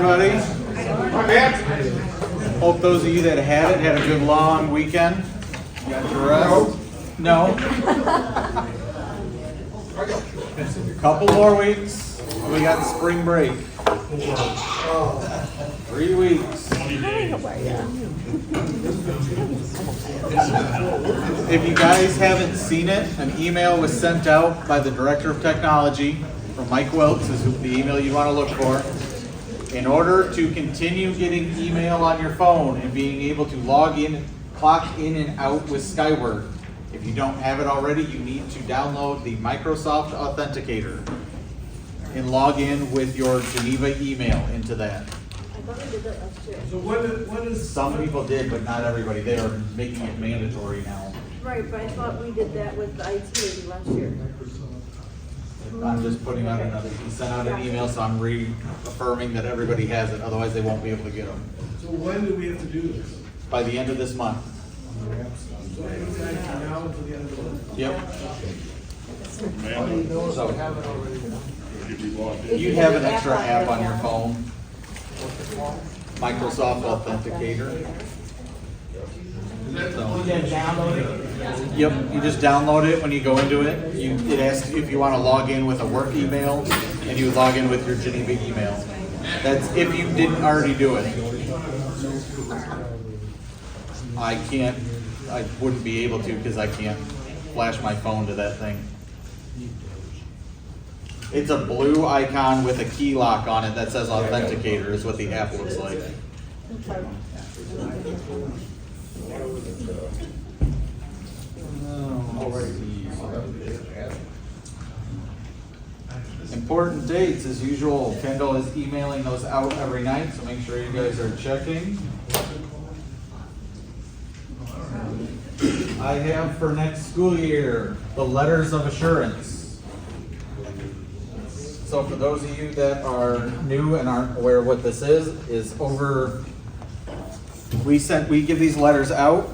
everybody. Hope those of you that had a good long weekend. You got your rest? No. Couple more weeks. We got spring break. 3 weeks. If you guys haven't seen it, an email was sent out by the Director of Technology from Mike Wilkes, is the email you want to look for. In order to continue getting email on your phone and being able to log in, clock in and out with Skyward, if you don't have it already, you need to download the Microsoft Authenticator and log in with your Geneva email into that. I thought I did that last year. So what is? Some people did, but not everybody. They are making it mandatory now. Right, but I thought we did that with the IT lady last year. I'm just putting out another, he sent out an email, so I'm reaffirming that everybody has it, otherwise they won't be able to get them. So when do we have to do this? By the end of this month. So anytime from now until the end of the month? Yep. So, You you have an extra app on your phone, Microsoft Authenticator. So- Yep, you just download it when you go into it. It asks you if you want to log in with a work email, and you log in with your Geneva email. That's if you didn't already do it. I wouldn't be able to because I can't flash my phone to that thing. It's a blue icon with a key lock on it that says Authenticator is what the app looks like. Important dates, as usual. Kendall is emailing those out every night, so make sure you guys are checking. I have for next school year, the letters of assurance. So for those of you that are new and aren't aware of what this is over, we give these letters out,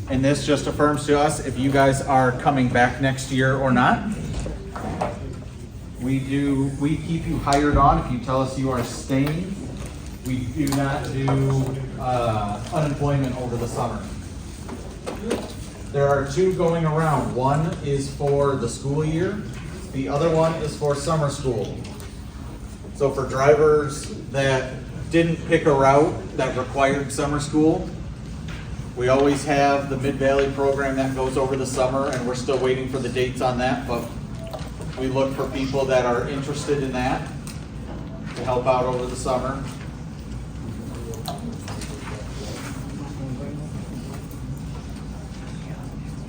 and this just affirms to us if you guys are coming back next year or not. We keep you hired on if you tell us you are staying. We do not do unemployment over the summer. There are two going around. One is for the school year. The other one is for summer school. So for drivers that didn't pick a route that required summer school, we always have the Mid-Valley program that goes over the summer, and we're still waiting for the dates on that, but we look for people that are interested in that to help out over the summer.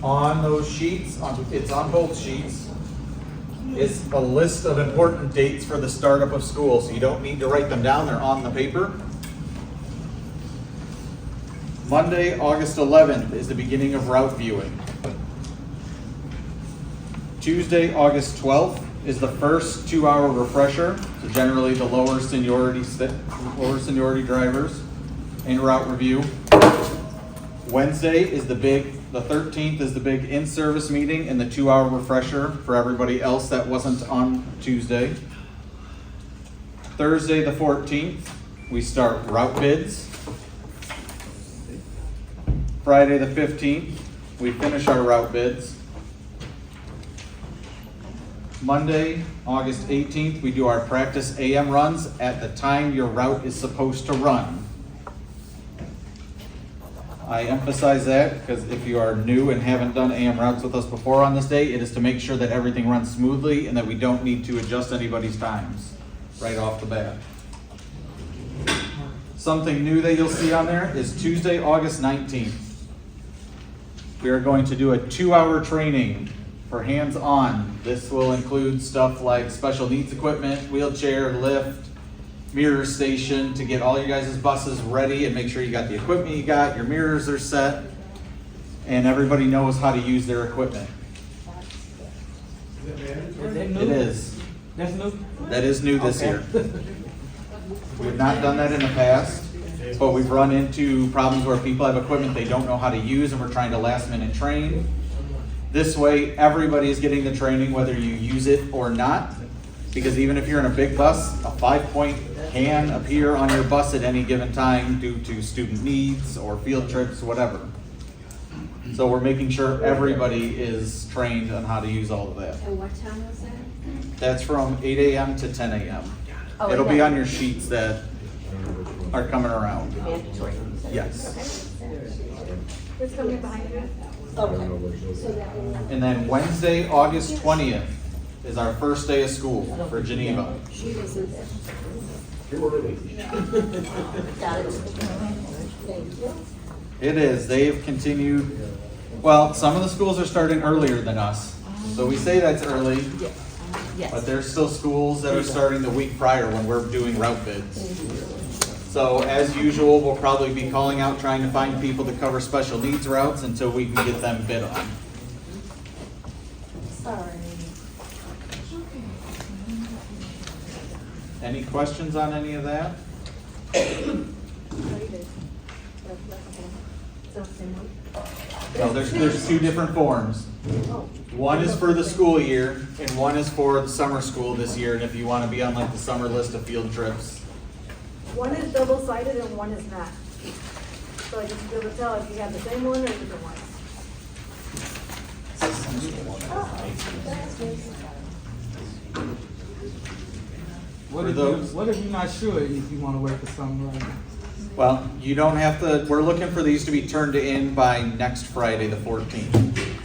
On those sheets, it's on both sheets, is a list of important dates for the startup of school, so you don't need to write them down, they're on the paper. Monday, August 11th is the beginning of route viewing. Tuesday, August 12th is the first 2-hour refresher, so generally the lower seniority drivers in route review. Wednesday is the 13th is the big in-service meeting and the 2-hour refresher for everybody else that wasn't on Tuesday. Thursday the 14th, we start route bids. Friday the 15th, we finish our route bids. Monday, August 18th, we do our practice AM runs at the time your route is supposed to run. I emphasize that because if you are new and haven't done AM routes with us before on this day, it is to make sure that everything runs smoothly and that we don't need to adjust anybody's times right off the bat. Something new that you'll see on there is Tuesday, August 19th. We are going to do a 2-hour training for hands-on. This will include stuff like special needs equipment, wheelchair, lift, mirror station to get all your guys' buses ready and make sure you got the equipment you got, your mirrors are set, and everybody knows how to use their equipment. Is that mandatory? It is. That's new? That is new this year. We've not done that in the past, but we've run into problems where people have equipment they don't know how to use and we're trying to last minute train. This way, everybody is getting the training whether you use it or not, because even if you're in a big bus, a 5-point can appear on your bus at any given time due to student needs or field trips, whatever. So we're making sure everybody is trained on how to use all of that. And what time was that? That's from 8 a.m. to 10 a.m. Oh, It'll be yeah. on your sheets that are coming around. Mandatory. Yes. Who's coming behind you? Okay. So that will. And then Wednesday, August 20th is our first day of school for Geneva. She isn't there. Got it. Thank you. It is, they've continued, well, some of the schools are starting earlier than us. So we say that's early, but Yes. there's still schools that are starting the week prior when we're doing route bids. So as usual, we'll probably be calling out, trying to find people to cover special needs routes until we can get them bid on. Sorry. Any questions on any of that? Oh, you did. So, same one? No, there's two different forms. Oh. One is for the school year, and one is for the summer school this year, and if you wanna be on like the summer list of field trips. One is double-sided and one is not. So I just be able to tell if you have the same one or different ones. What For if those- what if you're not sure if you wanna wait for something right now? Well, you don't have to, we're looking for these to be turned in by next Friday, the 14th.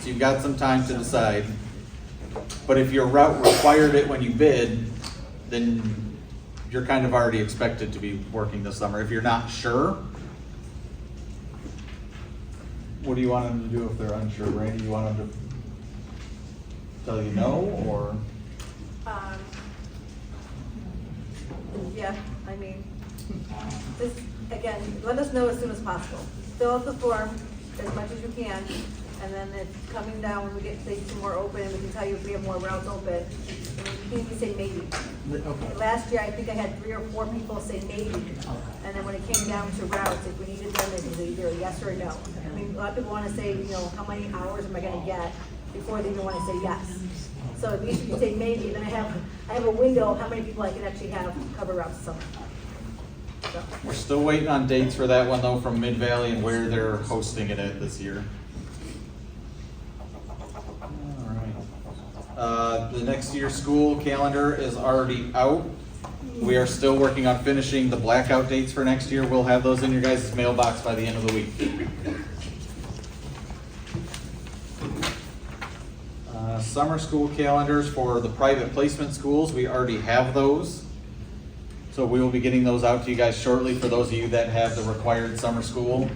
So you've got some time to decide. But if your route required it when you bid, then you're kind of already expected to be working this summer. If you're not sure, what do you want them to do if they're unsure? Randy, you want them to tell you no, or? Yeah, I mean, just, again, let us know as soon as possible. Fill out the form as much as you can, and then it's coming down when we get things more open, and we can tell you if we have more routes open. And you can say maybe. Okay. Last year, I think I had 3 or 4 people say maybe, and then when it came down to routes, if we needed them, it was either a yes or a no. I mean, a lot of people wanna say, you know, how many hours am I gonna get before they even wanna say yes. So at least you can say maybe, then I have a window of how many people I can actually have cover routes this summer. So, We're still waiting on dates for that one though from Mid-Valley and where they're hosting it at this year. Alright. The next year's school calendar is already out. We are still working on finishing the blackout dates for next year. We'll have those in your guys' mailbox by the end of the week. Summer school calendars for the private placement schools, we already have those. So we will be getting those out to you guys shortly for those of you that have the required summer school.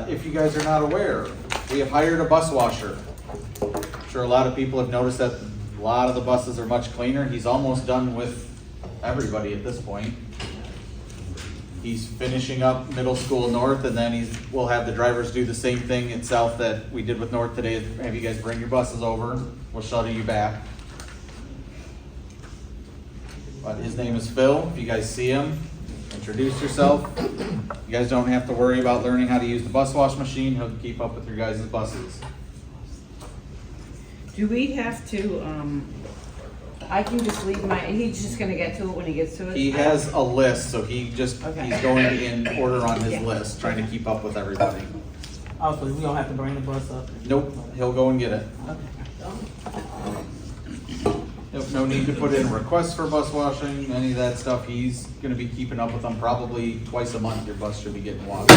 If you guys are not aware, we have hired a bus washer. I'm sure a lot of people have noticed that a lot of the buses are much cleaner. He's almost done with everybody at this point. He's finishing up middle school north, and then we'll have the drivers do the same thing at south that we did with north today. Have you guys bring your buses over. We'll shuttle you back. But his name is Phil. If you guys see him, introduce yourself. You guys don't have to worry about learning how to use the bus wash machine. He'll keep up with your guys' buses. Do we have to, I can just leave he's just gonna get to it when he gets to it? He has a list, so he's Okay. going in order on his Yeah. list, trying to keep up with everybody. Also, we don't have to bring the bus up. Nope, he'll go and get it. Okay. Nope, no need to put in requests for bus washing, any of that stuff. He's gonna be keeping up with them. Probably twice a month your bus should be getting washed.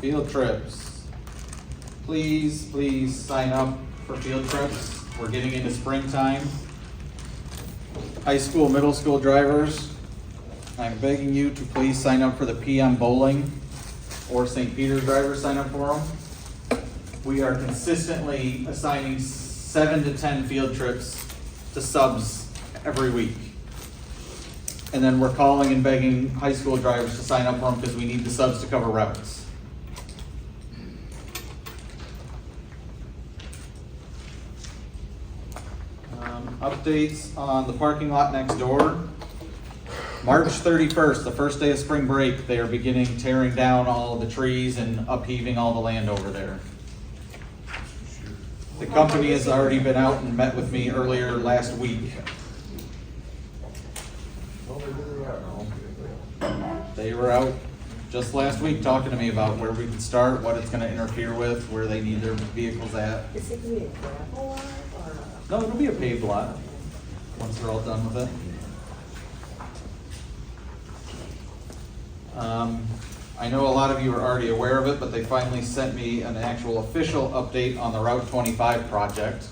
Field trips. Please sign up for field trips. We're getting into springtime. High school, middle school drivers, I'm begging you to please sign up for the PM bowling or St. Peter's drivers, sign up for them. We are consistently assigning 7 to 10 field trips to subs every week. And then we're calling and begging high school drivers to sign up for them because we need the subs to cover routes. Updates on the parking lot next door. March 31st, the first day of spring break, they are beginning tearing down all the trees and upheaving all the land over there. The company has already been out and met with me earlier last week. They were out just last week talking to me about where we can start, what it's gonna interfere with, where they need their vehicles at. Is it gonna be a gravel lot or? No, it'll be a paved lot, once they're all done with it. I know a lot of you are already aware of it, but they finally sent me an actual official update on the Route 25 project.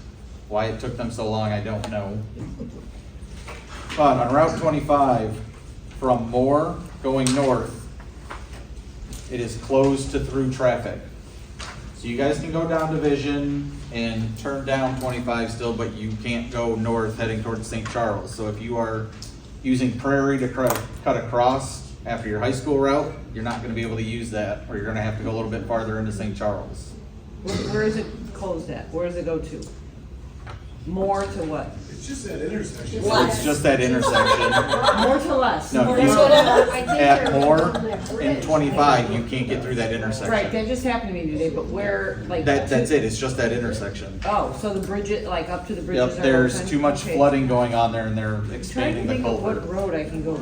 Why it took them so long, I don't know. But on Route 25, from Moore going north, it is closed to through traffic. So you guys can go down Division and turn down 25 still, but you can't go north heading towards St. Charles. So if you are using Prairie to cut across after your high school route, you're not gonna be able to use that, or you're gonna have to go a little bit farther into St. Charles. Where is it closed at? Where does it go to? More to what? It's just that intersection. It's just that intersection. More to less? No, More you- to- At Moore and 25, you can't get through that intersection. Right, that just happened to me today, but where, like. That's it, it's just that intersection. Oh, so the bridge, like up to the bridges Yep, are there's open? too much Okay. flooding going on there and they're I'm trying expanding to the think of what culvert. road I can go.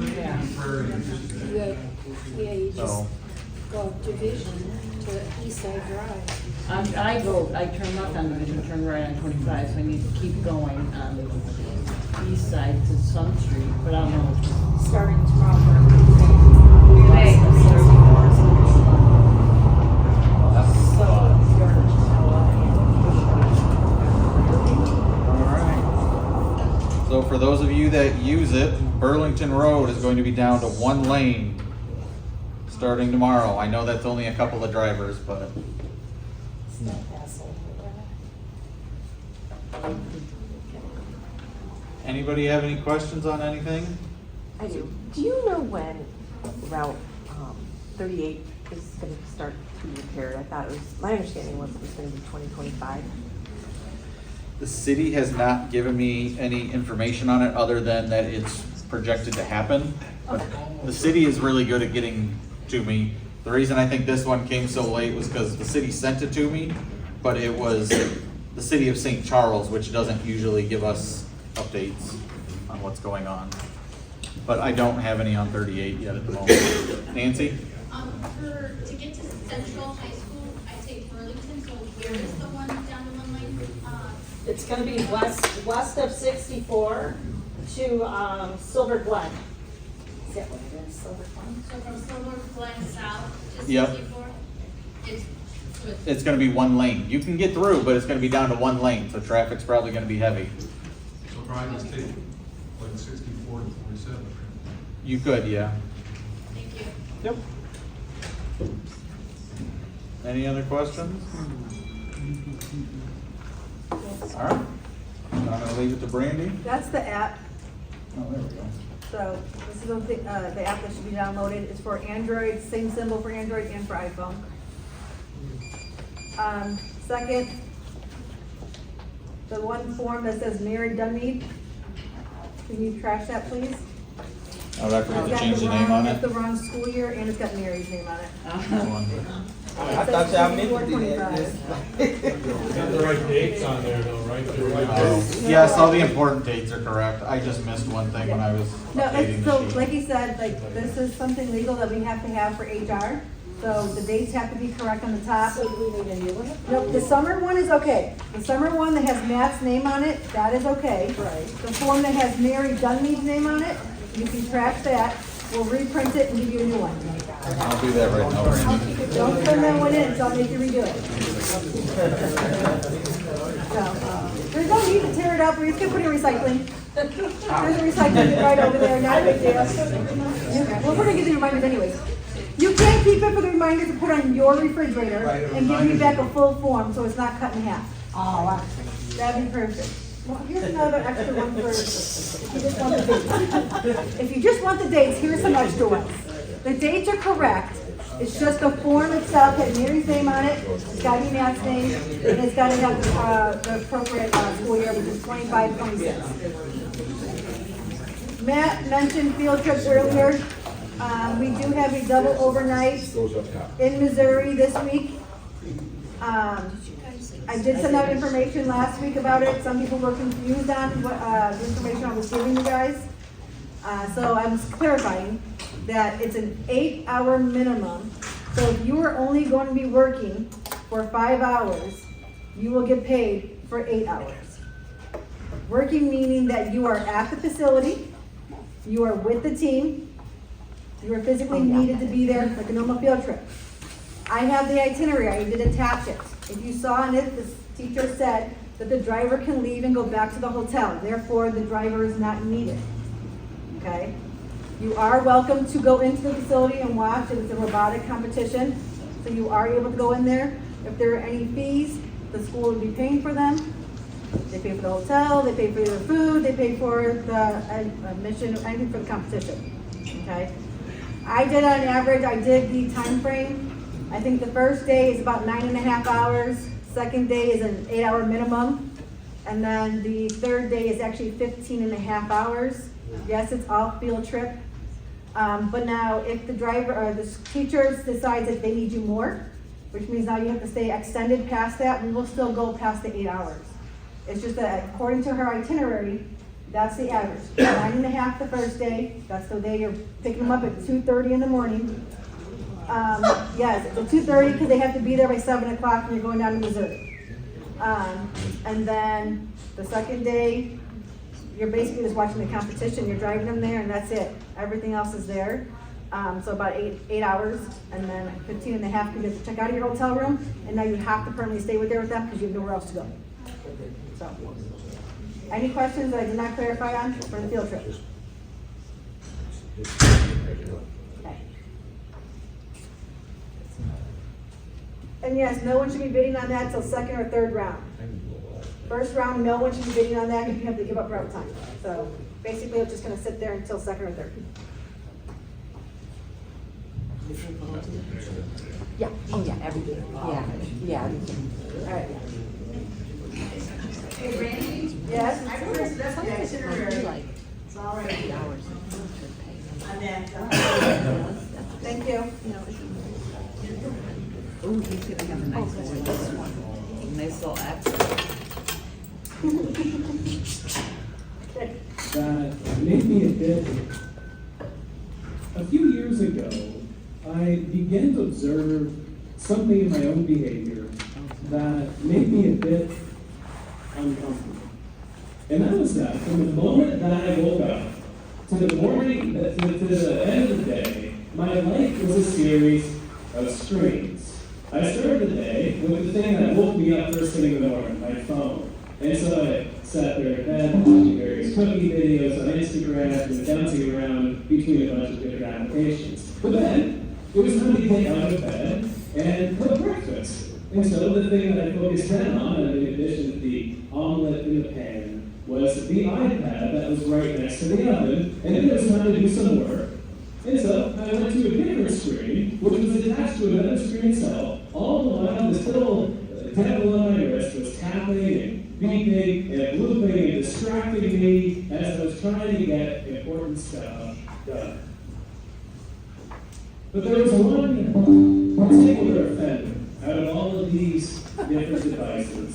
Yeah, you just So, go Division to East Side Drive. I turn left on Division, turn right on 25, so I need to keep going on the east side to Sun Street, but I don't know. Starting tomorrow. Hey. alright. So for those of you that use it, Burlington Road is going to be down to one lane starting tomorrow. I know that's only a couple of drivers, but It's not hassle. anybody have any questions on anything? I do. Do you know when Route 38 is going to start to be repaired? I thought it was, my understanding was it was going to be 2025. The city has not given me any information on it other than that it's projected to happen. But the city is really good at getting to me. The reason I think this one came so late was because the city sent it to me, but it was the city of St. Charles, which doesn't usually give us updates on what's going on. But I don't have any on 38 yet at the moment. Nancy? To get to Central High School, I take Burlington, so where is the one down to one lane? It's gonna be west of 64 to Silver Glen. Is that what it is, Silver Glen? So from Silver Glen South to Yep. 64? It's It's gonna be one lane. You can get through, but it's gonna be down to one lane, so traffic's probably gonna be heavy. So probably just take like 64 to 47. You could, yeah. Thank you. Yep. Any other questions? All right. I'm gonna leave it to Brandy. That's the app. Oh, there we go. So this is the app that should be downloaded. It's for Android, same symbol for Android and for iPhone. Second, the one form that says Mary Dunmead. Can you trash that, please? I would have to It's got change the the name wrong- on It's the it. wrong school year and it's got Mary's name on it. I thought y'all meant to do that. Got the right dates on there though, right? The right dates. Yes, all the important dates are correct. I just missed one thing when I was No, updating it's, so the sheet. like he said, like this is something legal that we have to have for HR. So the dates have to be correct on the top. So do we need a new one? Nope, the summer one is okay. The summer one that has Matt's name on it, that is okay. Right. The form that has Mary Dunmead's name on it, you can trash that. We'll reprint it and give you a new one. I'll do that right now, Brandy. Don't turn that one in, so I'll make you redo it. So, there's no need to tear it up, we're just gonna put it in recycling. There's a recycling bin right over there, not a big deal. Well, we're gonna get the reminders anyways. You can't keep it for the reminders to put on your refrigerator and give me back a full form, so it's not cut in half. Oh, That'd be perfect. Well, here's another extra one for, if you just want the dates. If you just want the dates, here's some extra ones. The dates are correct, it's just the form itself has Mary's name on it, it's got Matt's name, and it's got to have the appropriate school year, which is 25, 26. Matt mentioned field trips earlier. We do have a double overnight in Missouri this week. I did send out information last week about it. Some people were confused on what, the information I was giving you guys. So I'm clarifying that it's an 8-hour minimum. So if you are only going to be working for 5 hours, you will get paid for 8 hours. Working meaning that you are at the facility, you are with the team, you are physically needed to be there like a normal field trip. I have the itinerary, I did attach it. If you saw in it, the teacher said that the driver can leave and go back to the hotel, therefore the driver is not needed. Okay? You are welcome to go into the facility and watch, it's a robotic competition, so you are able to go in there. If there are any fees, the school will be paying for them. They pay for the hotel, they pay for their food, they pay for the admission, anything for the competition. Okay? I did on average, I did the time frame. I think the first day is about 9.5 hours. Second day is an 8-hour minimum. And then the third day is actually 15.5 hours. Yes, it's all field trip. But now if the driver or the teacher decides that they need you more, which means now you have to stay extended past that, we will still go past the 8 hours. It's just that according to her itinerary, that's the average. 9.5 the first day, that's the day you're picking them up at 2:30 in the morning. Yes, it's at 2:30 because they have to be there by 7 o'clock when you're going down to Missouri. And then the second day, you're basically just watching the competition. You're driving them there and that's it. Everything else is there. So about 8 hours, and then 15.5 because you have to check out of your hotel room, and now you have to permanently stay with them because you have nowhere else to go. So, any questions that I did not clarify on for the field trip? Okay. And yes, no one should be bidding on that until second or third round. First round, no one should be bidding on that because you have to give up route time. So basically, it's just going to sit there until second or third. Yeah, oh yeah, everything, yeah, everything. All right. Hey Randy, Yes? I noticed that the itinerary, Like it's already 8 hours. on that, Thank you. Ooh, he's gonna have a nice one. Nice little accent. That made me a bit. A few years ago, I began to observe something in my own behavior that made me a bit uncomfortable. And that was that from the moment that I woke up to the morning, to the end of the day, my life was a series of screens. I started the day with the thing that woke me up first thing in the morning, my phone. And so I sat there in bed watching various cooking videos on Instagram and bouncing around between a bunch of different applications. But then, it was time to get out of bed and cook breakfast. And so the thing that I focused in on, in addition to the omelet in the pan, was the iPad that was right next to the oven, and it was time to do some work. And so I went to a different screen, which was attached to another screen cell. All the while, this little devil on my wrist was tapping and beeping and looping and distracting me as I was trying to get important stuff done. But there was one particular offender out of all of these different devices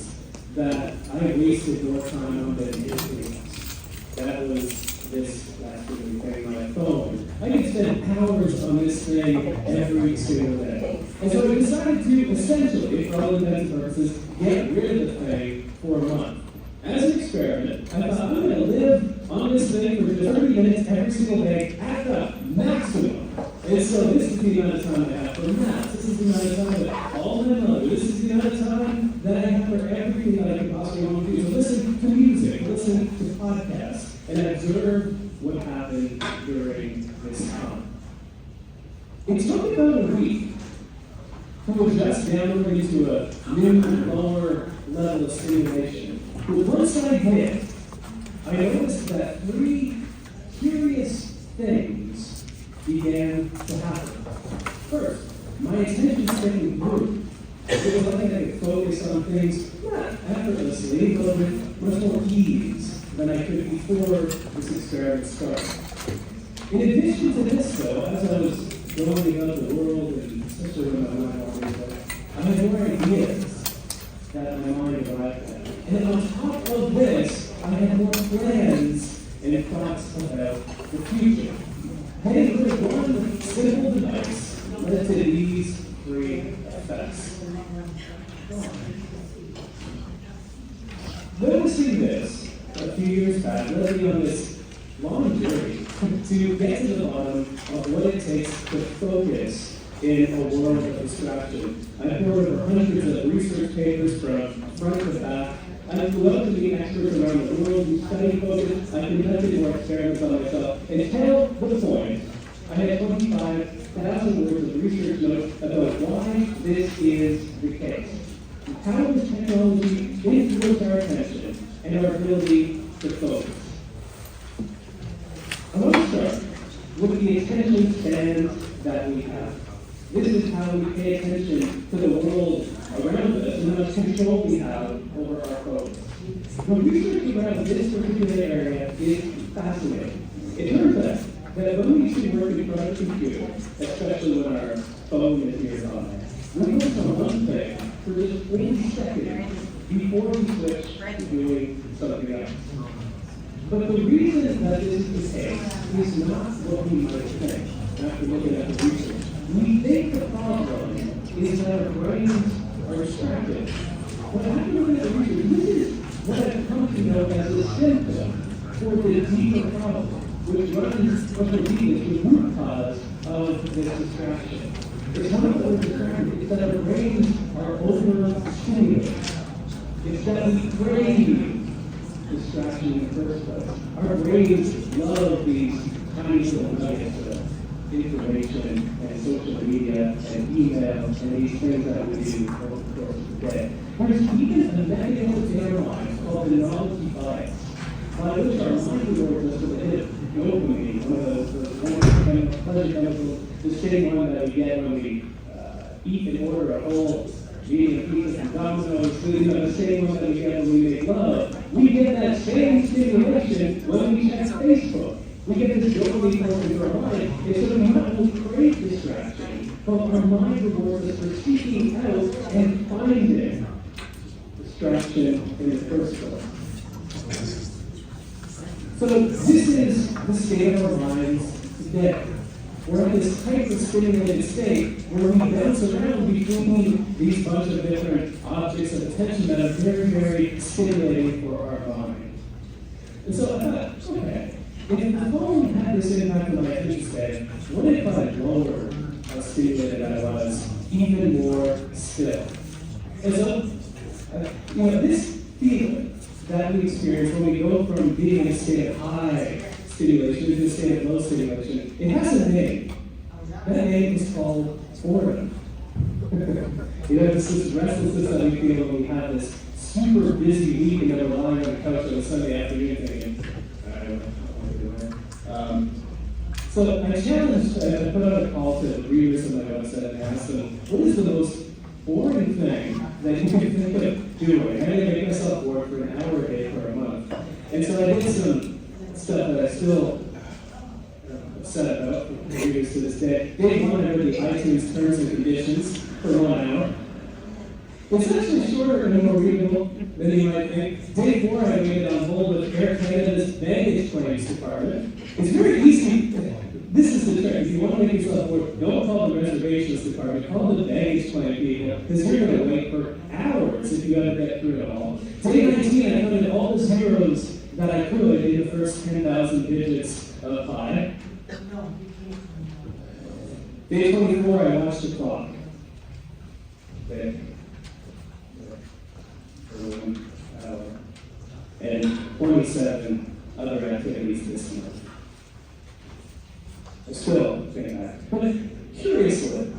that I wasted more time on than anything else. That was this last thing, my phone. I could spend hours on this thing every single day. And so I decided to essentially, for all intents and purposes, get rid of the thing for a month. As an experiment, I thought I'm going to live on this thing for just 30 minutes every single day at the maximum. And so this is the amount of time I have for math. This is the amount of time that all my mother. This is the amount of time that I have for everything that I can possibly want to do. So listen to music, listen to podcasts, and observe what happened during this time. It took about a week to adjust downward into a new, lower level of stimulation. But once I did, I noticed that 3 curious things began to happen. First, my attention span grew. It was like I could focus on things not effortlessly, but with much more ease than I could before this experiment started. In addition to this, though, as I was going about the world, and especially when my mind always I had more ideas that my mind arrived at. And on top of this, I had more plans and thoughts about the future. Hey, there's one simple device led to these three effects. Noticing this a few years back led me on this long journey to get to the bottom of what it takes to focus in a world of distraction. I poured over hundreds of research papers from front to back. I flew out to meet experts around the world who study focus. I conducted more experiments on myself. Until the point, I had 25,000 words of research notes about why this is the case. How does technology influence our attention and our ability to focus? I want to start with the attention span that we have. This is how we pay attention to the world around us and how much control we have over our focus. The research around this particular area is fascinating. It turns out that when we should work in front of a computer, especially when our phone is nearby, we work on one thing for just 1 second before we switch to doing something else. But the reason that this is the case is not what we might think after looking at the research. We think the problem is that our brains are distracted. But after looking at the research, this is what I've come to know as a symptom for the deeper problem, which we believe is the root cause of this distraction. It's not that we're distracted, it's that our brains are overstimulated. It's that we crave distraction in the first place. Our brains love these tiny little nuggets of information and social media and email and these things that we do over the course of the day. There's even a mechanism in our minds called the novelty bias, by which our mind rewards us with a hit of dopamine, one of those pleasure chemicals, the same one that we get when we eat and order a whole medium pizza from Domino's, the same one that we get when we make love. We get that same stimulation when we check Facebook. We get this dopamine pumped into our mind, and so we not only crave distraction, but our mind rewards us for seeking out and finding distraction in the first place. So this is the state of our minds today. We're in this type of stimulated state where we bounce around between these bunch of different objects of attention that are very, very stimulating for our mind. And so I thought, okay, if the phone had this impact on my attention span, what if I lowered how stimulated I was even more still? And so, this feeling that we experience when we go from being in a state of high stimulation to a state of low stimulation, it has a name. That name is called boredom. This is restlessness that we feel when we have this super busy week and then we're lying on the couch on a Sunday afternoon thinking, I don't know what to do there. So I challenged, I put out a call to readers on my website and asked them, what is the most boring thing that you can think of doing? How do I make myself bored for an hour a day for a month? And so I did some stuff that I still upset about for readers to this day. Day one, I read the iTunes terms and conditions for 1 hour. It's actually shorter and more readable than you might think. Day 4, I waited on hold with Air Canada's baggage claims department. It's very easy. This is the trick. If you want to make yourself bored, don't call the reservations department. Call the baggage claim people, because you're going to wait for hours if you got to get through it all. Day 19, I counted all the zeros that I could in the first 10,000 digits of pi. Day 24, I watched the clock. Okay. For 1 hour. And 27 other activities this month. I still think that. But curiously,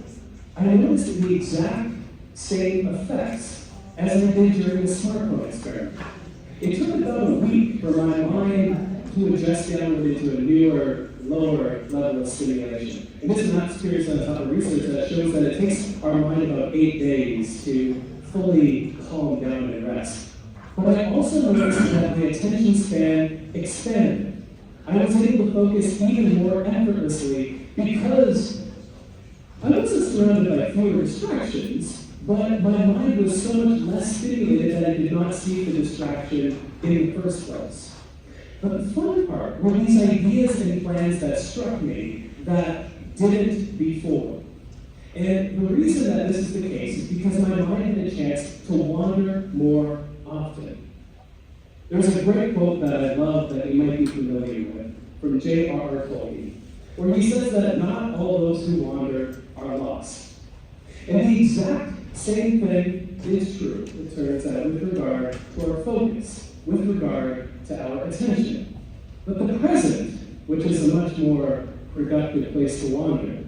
I noticed the exact same effects as I did during the smartphone experiment. It took about a week for my mind to adjust downward into a newer, lower level of stimulation. And this is not curious on top of research that shows that it takes our mind about 8 days to fully calm down and rest. But I also noticed that my attention span expanded. I was able to focus even more effortlessly because I wasn't surrounded by fewer distractions, but my mind was so much less stimulated that I did not see the distraction in the first place. But the fun part were these ideas and plans that struck me that didn't before. And the reason that this is the case is because my mind had a chance to wander more often. There's a great quote that I love that you might be familiar with from J.R.R. Tolkien, where he says that not all those who wander are lost. And the exact same thing is true, it turns out, with regard to our focus, with regard to our attention. But the present, which is a much more productive place to wander,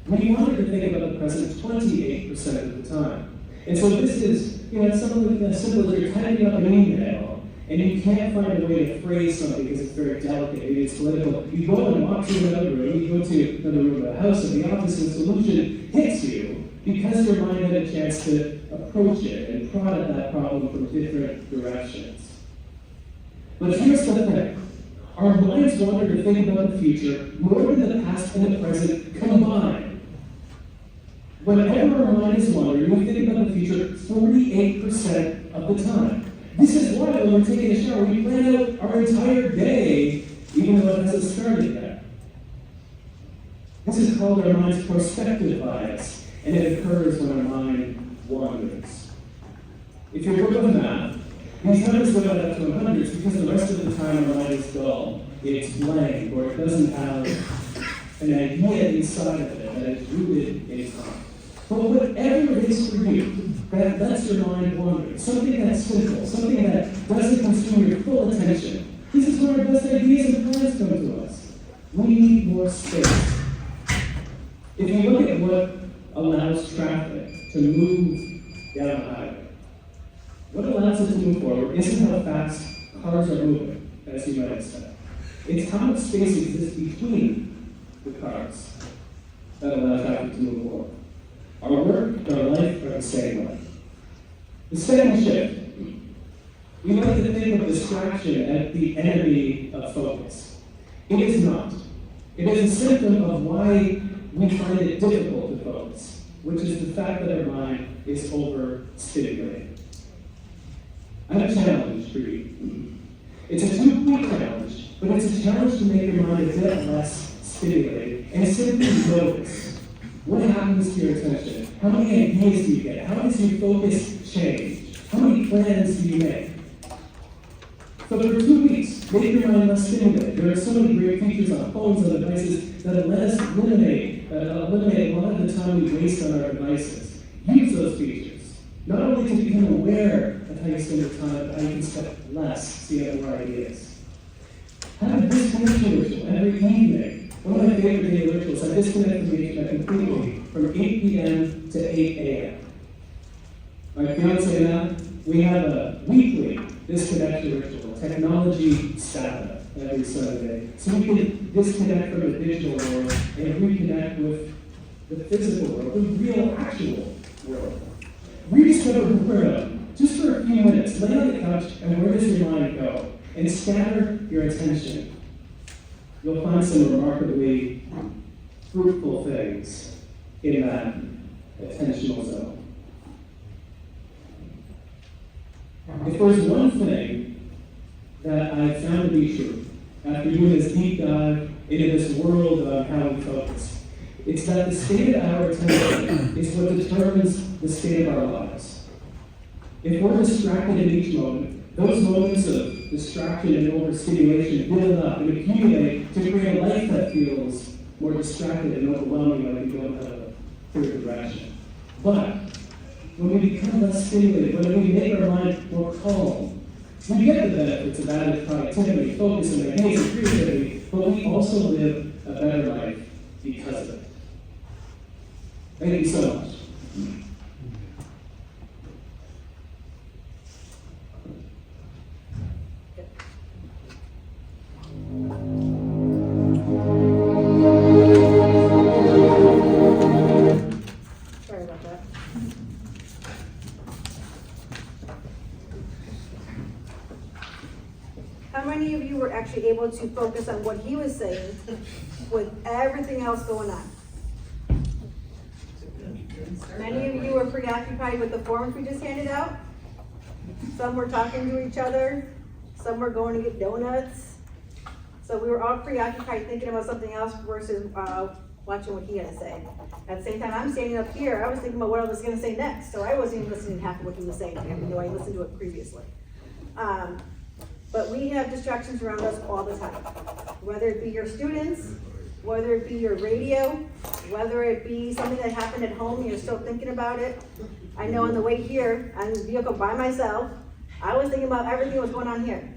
we wander to think about the present 28% of the time. And so this is, it's something as simple as you're typing up an email, and you can't find a way to phrase something because it's very delicate, maybe it's political. You go and walk to another room, you go to another room of the house, or the office, and the solution hits you because your mind had a chance to approach it and prod at that problem from different directions. But here's the thing. Our minds wander to think about the future more than the past and the present combined. Whenever our mind is wandering, we think about the future 48% of the time. This is why when we're taking a shower, we plan out our entire day, even though it hasn't started yet. This is called our mind's prospective bias, and it occurs when our mind wanders. If you're good with math, these numbers go up to hundreds because the rest of the time our mind is dull, it's blank, or it doesn't have an idea inside of it that is rooted in time. But whatever it is for you that lets your mind wander, something that's simple, something that doesn't consume your full attention, this is where our best ideas and plans come to us. We need more space. If you look at what allows traffic to move down the highway, what allows it to move forward isn't how fast cars are moving, as you might expect. It's how much space exists between the cars that allows traffic to move forward. Our work and our life are the same way. The second shift. We like to think of distraction as the enemy of focus. It is not. It is a symptom of why we find it difficult to focus, which is the fact that our mind is overstimulated. I have a challenge for you. It's a two-point challenge, but it's a challenge to make your mind a bit less stimulated and simply notice. What happens to your attention? How many ideas do you get? How does your focus change? How many plans do you make? So for 2 weeks, make your mind less stimulated. There are so many great features on phones and devices that let us eliminate a lot of the time we waste on our devices. Use those features. Not only to become aware of how you spend your time, but how you can spend less so you have more ideas. Have a disconnection ritual every evening. One of my favorite daily rituals, I disconnect from the internet completely from 8 p.m. to 8 a.m. My fiance and I, we have a weekly disconnection ritual, technology Sabbath, every Sunday. So we can disconnect from the digital world and reconnect with the physical world, the real, actual world. Rediscover boredom, just for a few minutes. Lay on the couch and where does your mind go? And scatter your attention. You'll find some remarkably fruitful things in that attentional zone. If there's one thing that I've found to be true, after doing this deep dive into this world of how we focus, it's that the state of our attention is what determines the state of our lives. If we're distracted in each moment, those moments of distraction and overstimulation build up and accumulate to create a life that feels more distracted and overwhelming, like we don't have a clear direction. But when we become less stimulated, when we make our mind more calm, we get the benefits of added productivity, focus, and ideas and creativity, but we also live a better life because of it. Thank you so much. Sorry about that. How how many of you were actually able to focus on what he was saying with everything else going on? Many of you were preoccupied with the forms we just handed out. Some were talking to each other. Some were going to get donuts. So we were all preoccupied thinking about something else versus watching what he had to say. At the same time, I'm standing up here, I was thinking about what I was gonna say next, so I wasn't even listening to half of what he was saying, even though I listened to it previously. But we have distractions around us all the time. Whether it be your students, whether it be your radio, whether it be something that happened at home and you're still thinking about it. I know on the way here, on the vehicle by myself, I was thinking about everything that was going on here.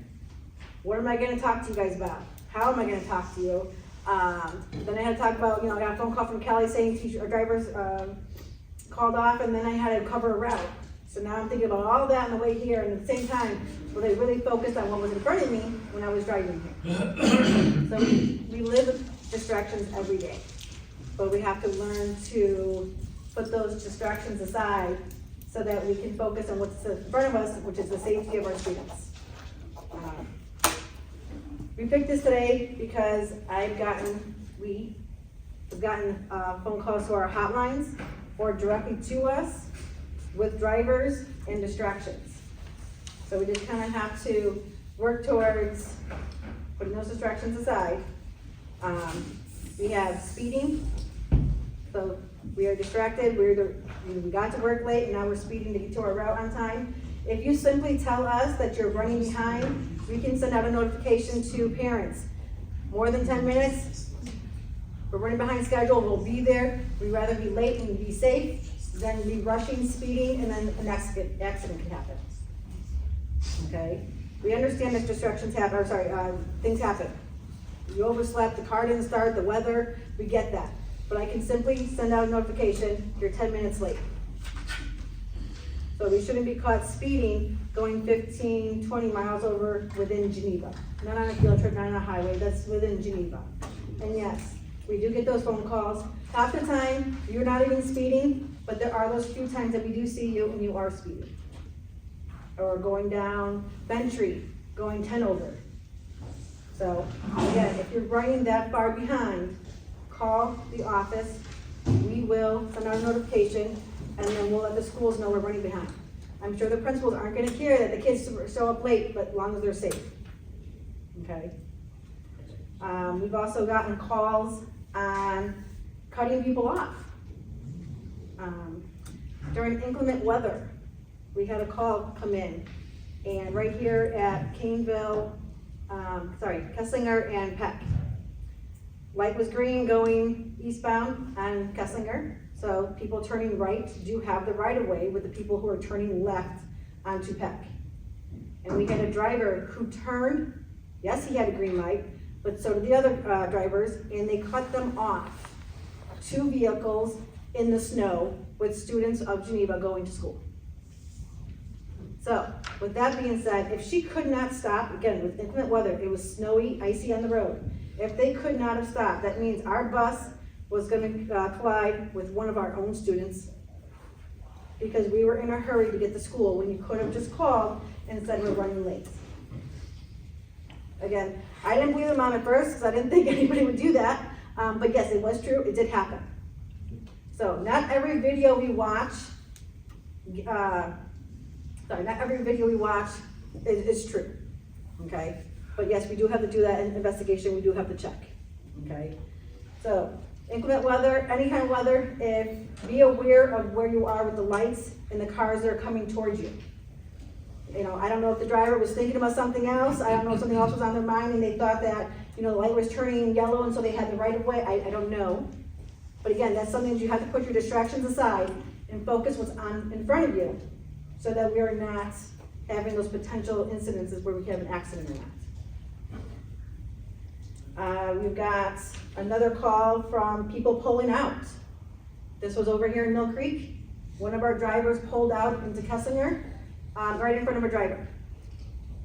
What am I gonna talk to you guys about? How am I gonna talk to you? Then I had to talk about, I got a phone call from Kelly saying teacher or drivers called off, and then I had to cover a route. So now I'm thinking about all that on the way here, and at the same time, was I really focused on what was in front of me when I was driving here. So we live with distractions every day, but we have to learn to put those distractions aside so that we can focus on what's in front of us, which is the safety of our students. We picked this today because we have gotten phone calls to our hotlines or directly to us with drivers and distractions. So we just kind of have to work towards putting those distractions aside. We have speeding. So we are distracted, we got to work late, and now we're speeding to get to our route on time. If you simply tell us that you're running behind, we can send out a notification to parents. More than 10 minutes, we're running behind schedule, we'll be there. We'd rather be late and be safe than be rushing, speeding, and then an accident can happen. Okay? We understand that distractions happen, things happen. You overslept, the car didn't start, the weather, we get that. But I can simply send out a notification, you're 10 minutes late. So we shouldn't be caught speeding, going 15, 20 miles over within Geneva. Not on a field trip, not on a highway, that's within Geneva. And yes, we do get those phone calls. Half the time, you're not even speeding, but there are those few times that we do see you and you are speeding. Or going down Bentry, going 10 over. So again, if you're running that far behind, call the office. We will send out a notification, and then we'll let the schools know we're running behind. I'm sure the principals aren't gonna care that the kids show up late, but as long as they're safe. Okay? We've also gotten calls on cutting people off. During inclement weather, we had a call come in, and right here at Kesslinger and Peck. Light was green going eastbound on Kesslinger, so people turning right do have the right of way with the people who are turning left onto Peck. And we had a driver who turned, yes, he had a green light, but so did the other drivers, and they cut them off. 2 vehicles in the snow with students of Geneva going to school. So, with that being said, if she could not stop, again, with inclement weather, it was snowy, icy on the road. If they could not have stopped, that means our bus was gonna collide with one of our own students because we were in a hurry to get to school when you could have just called and said we're running late. Again, I didn't believe them on at first because I didn't think anybody would do that, but yes, it was true, it did happen. So, not every video we watch, is true, okay? But yes, we do have to do that investigation, we do have to check, okay? So, inclement weather, any kind of weather, be aware of where you are with the lights and the cars that are coming towards you. I don't know if the driver was thinking about something else, I don't know if something else was on their mind and they thought that, the light was turning yellow and so they had the right of way, I don't know. But again, that's something that you have to put your distractions aside and focus what's on in front of you so that we are not having those potential incidences where we can have an accident or not. We've got another call from people pulling out. This was over here in Mill Creek. One of our drivers pulled out into Kesslinger, right in front of a driver.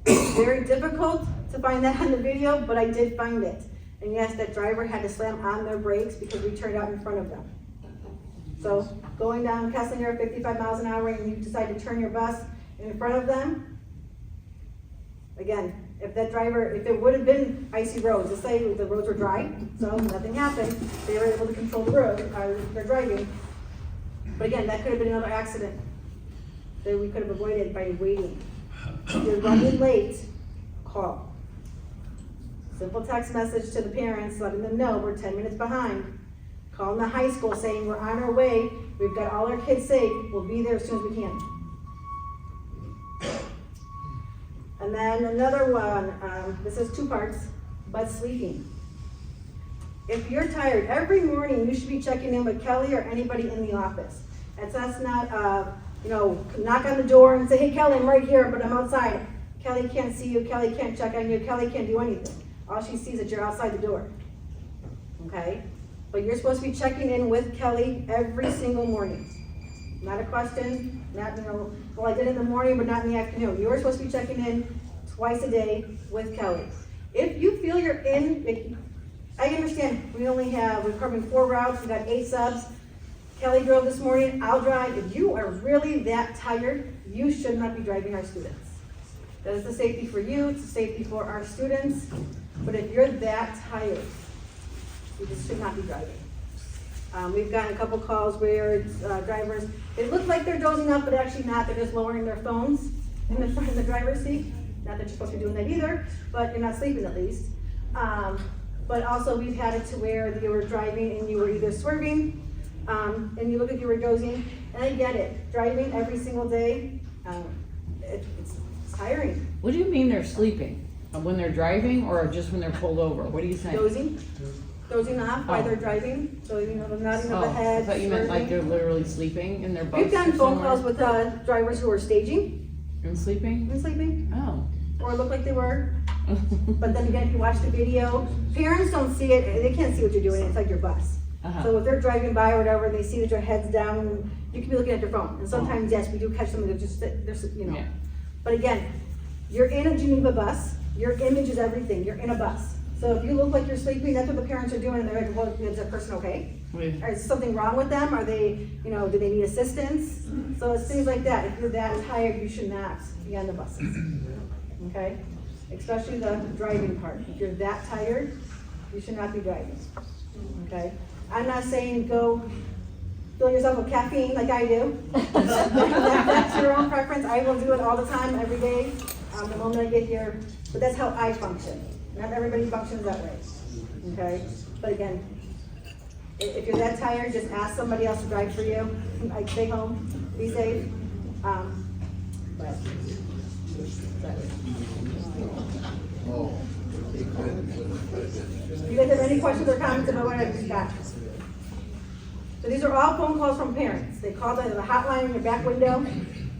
Very difficult to find that on the video, but I did find it. And yes, that driver had to slam on their brakes because we turned out in front of them. So going down Kesslinger at 55 miles an hour and you decide to turn your bus in front of them, again, if that driver, if it would have been icy roads, let's say the roads were dry, so nothing happened, they were able to control the road, their driving. But again, that could have been another accident that we could have avoided by waiting. If you're running late, call. Simple text message to the parents, letting them know we're 10 minutes behind. Calling the high school saying we're on our way, we've got all our kids safe, we'll be there as soon as we can. And then another one, this is 2 parts, but sleeping. If you're tired, every morning you should be checking in with Kelly or anybody in the office. That's not, knock on the door and say, hey Kelly, I'm right here, but I'm outside. Kelly can't see you, Kelly can't check on you, Kelly can't do anything. All she sees is you're outside the door. Okay? But you're supposed to be checking in with Kelly every single morning. Not a question, not, well, I did it in the morning, but not in the afternoon. You're supposed to be checking in twice a day with Kelly. If you feel you're in, I understand we're covering 4 routes, we got 8 subs. Kelly drove this morning, I'll drive. If you are really that tired, you should not be driving our students. That is the safety for you, it's the safety for our students. But if you're that tired, you just should not be driving. We've gotten a couple calls where drivers, it looks like they're dozing off, but actually not. They're just lowering their phones in the front of the driver's seat. Not that you're supposed to be doing that either, but you're not sleeping at least. But also we've had it to where you were driving and you were either swerving, and you look like you were dozing. And I get it, driving every single day, it's tiring. What do you mean they're sleeping? When they're driving or just when they're pulled over? What are you saying? Dozing off while they're driving, so they're nodding of the head. I thought you meant like they're literally sleeping in their bus. We've gotten phone calls with drivers who are staging And sleeping? and sleeping, Oh. or look like they were. But then again, if you watch the video, parents don't see it, they can't see what you're doing inside your bus. Uh-huh. So if they're driving by or whatever, and they see that your head's down, you can be looking at your phone. And sometimes, yes, we do catch them, they're just, Yeah. But again, you're in a Geneva bus, your image is everything, you're in a bus. So if you look like you're sleeping, that's what the parents are doing, and they're like, well, is that person okay? Wait. Or is something wrong with them? Are they, do they need assistance? So it's things like that. If you're that tired, you should not be on the buses, okay? Especially the driving part. If you're that tired, you should not be driving, okay? I'm not saying go fill yourself with caffeine like I do. That's your own preference. I will do it all the time, every day, the moment I get here. But that's how I function. Not everybody functions that way, okay? But again, if you're that tired, just ask somebody else to drive for you. Like, stay home, be safe. But do you guys have any questions or comments about what I just got? So these are all phone calls from parents. They called the hotline in your back window.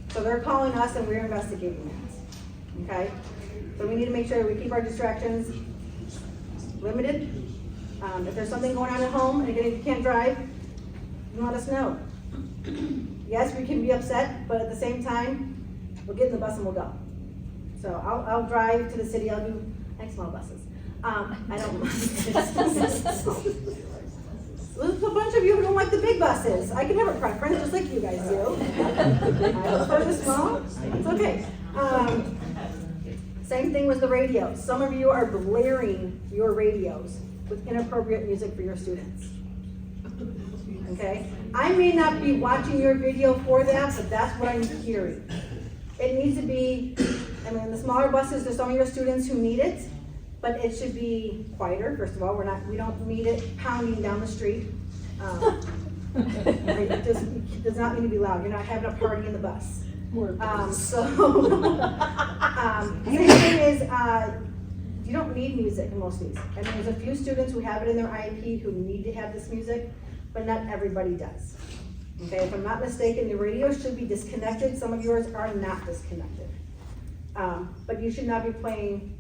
So they're calling us and we're investigating it, okay? So we need to make sure we keep our distractions limited. If there's something going on at home, and again, if you can't drive, you let us know. Yes, we can be upset, but at the same time, we'll get in the bus and we'll go. So I'll drive to the city, I like small buses. I don't. There's a bunch of you who don't like the big buses. I can have a preference, just like you guys do. I prefer the small, it's okay. Same thing with the radio. Some of you are blaring your radios with inappropriate music for your students. Okay? I may not be watching your video for that, but that's what I'm hearing. It needs to be, the smaller buses, there's some of your students who need it, but it should be quieter. First of all, we don't need it pounding down the street. It just does not need to be loud. You're not having a party in the bus. Same thing is, you don't need music in most of these. There's a few students who have it in their IEP who need to have this music, but not everybody does. Okay, if I'm not mistaken, the radio should be disconnected. Some of yours are not disconnected. But you should not be playing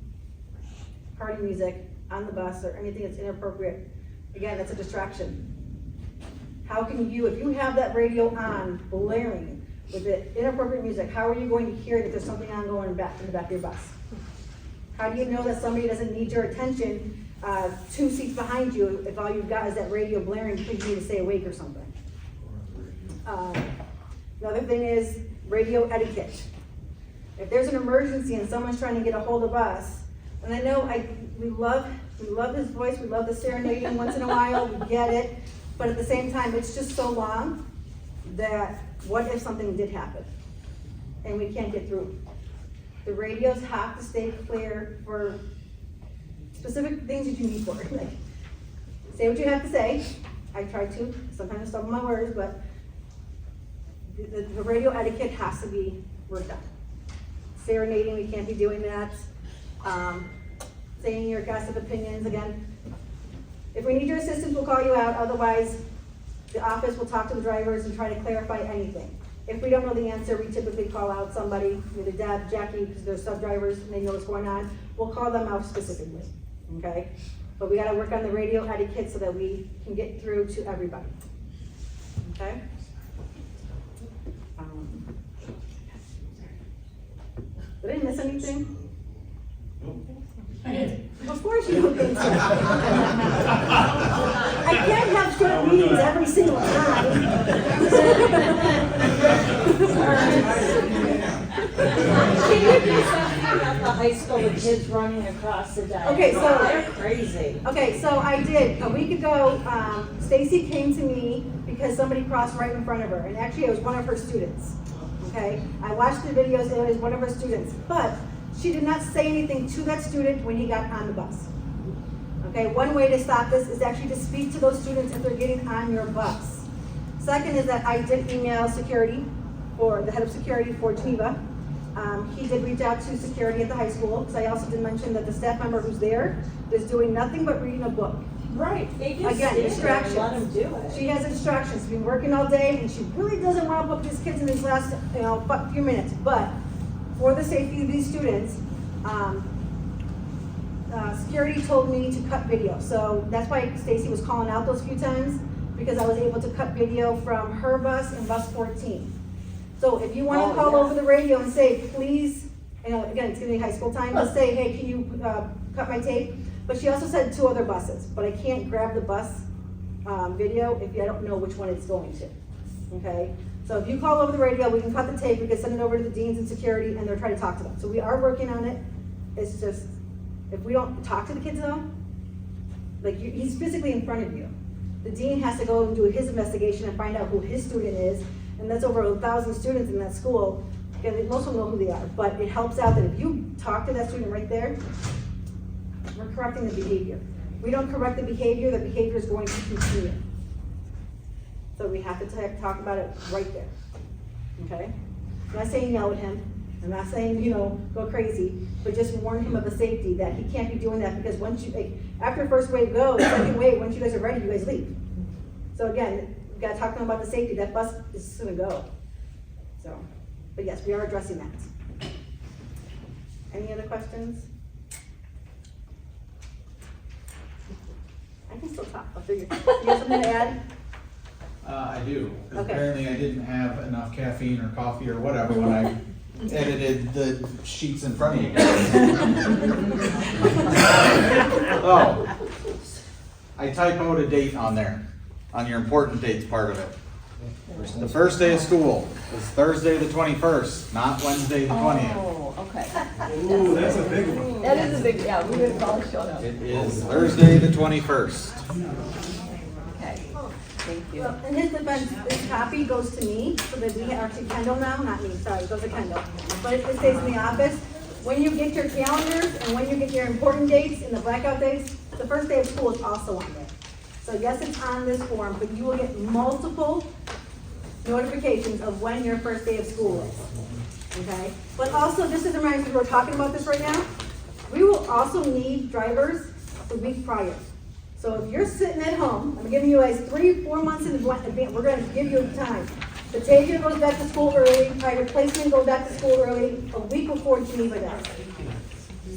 party music on the bus or anything that's inappropriate. Again, that's a distraction. How can you, if you have that radio on, blaring, with the inappropriate music, how are you going to hear that there's something on going in the back of your bus? How do you know that somebody doesn't need your attention 2 seats behind you if all you've got is that radio blaring because you need to stay awake or something? Another thing is radio etiquette. If there's an emergency and someone's trying to get a hold of us, And I know we love his voice, we love the serenading once in a while, we get it, but at the same time, it's just so long that what if something did happen? And we can't get through. The radios have to stay clear for specific things that you need for. Like, say what you have to say. I try to, sometimes I stumble my words, but the radio etiquette has to be worked on. Serenading, we can't be doing that. Saying your gossip opinions, again. If we need your assistance, we'll call you out, otherwise the office will talk to the drivers and try to clarify anything. If we don't know the answer, we typically call out somebody, either Deb, Jackie, because they're sub-drivers and they know what's going on. We'll call them out specifically, okay? But we gotta work on the radio etiquette so that we can get through to everybody, okay? Did I miss anything? Of course you don't think so. I can't have short meetings every single time. Can you do something about the high school with kids running across the diamond? Okay, so- They're crazy. Okay, so I did, a week ago, Stacy came to me because somebody crossed right in front of her, and actually it was one of her students, okay? I watched the videos, it was one of her students, but she did not say anything to that student when he got on the bus. Okay, one way to stop this is actually to speak to those students if they're getting on your bus. Second is that I did email security, or the head of security for Geneva. He did reach out to security at the high school, because I also did mention that the staff member who's there is doing nothing but reading a book. Right, they just Again, sit there and distractions. let them do it. She has instructions, she's been working all day, and she really doesn't want to put these kids in these last, few minutes, but for the safety of these students, security told me to cut video, so that's why Stacy was calling out those few times, because I was able to cut video from her bus and bus 14. So if you want to call over the radio and say, please, again, it's gonna be high school time, just say, hey, can you cut my tape? But she also said 2 other buses, but I can't grab the bus video if I don't know which one it's going to, okay? So if you call over the radio, we can cut the tape, we can send it over to the deans and security, and they'll try to talk to them. So we are working on it. It's just, if we don't talk to the kids though, like he's physically in front of you. The dean has to go and do his investigation and find out who his student is, and that's over 1,000 students in that school. And most of them know who they are, but it helps out that if you talk to that student right there, we're correcting the behavior. We don't correct the behavior is going to continue. So we have to talk about it right there, okay? I'm not saying yell at him, I'm not saying, go crazy, but just warn him of the safety, that he can't be doing that, because once after first wave goes, second wave, once you guys are ready, you guys leave. So again, we gotta talk to him about the safety, that bus is gonna go. So, but yes, we are addressing that. Any other questions? I can still talk, I'll figure. You have something to add? I do, 'cause Okay. apparently I didn't have enough caffeine or coffee or whatever when I edited the sheets in front of you guys. Oh, I typoed a date on there, on your important dates part of it. The first day of school is Thursday the 21st, not Wednesday the 20th. Oh, okay. Ooh, that's a big one. That is a big, yeah, we would have all shown up. It is Thursday the 21st. Okay, thank you. Well, in his defense, this copy goes to me, so that we actually Kendall now, not me, sorry, it goes to Kendall. But it stays in the office. When you get your calendars and when you get your important dates and the blackout dates, the first day of school is also on there. So yes, it's on this form, but you will get multiple notifications of when your first day of school is, okay? But also, just as a reminder, because we're talking about this right now, we will also need drivers the week prior. So if you're sitting at home, I'm giving you guys 3-4 months in advance, we're gonna give you time. Batavia goes back to school early, my replacement goes back to school early, a week before Geneva does.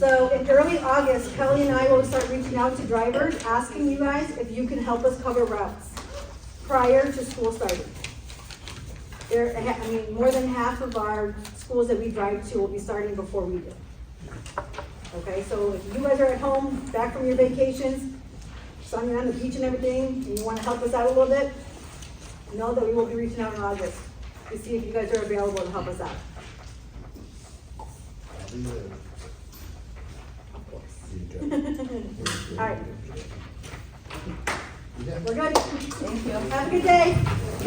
So in early August, Kelly and I will start reaching out to drivers, asking you guys if you can help us cover routes prior to school starting. More than half of our schools that we drive to will be starting before we do. Okay, so if you guys are at home, back from your vacations, sunning on the beach and everything, and you want to help us out a little bit, know that we will be reaching out in August to see if you guys are available to help us out. Of course. All right. We're good. Thank you. Have a good day.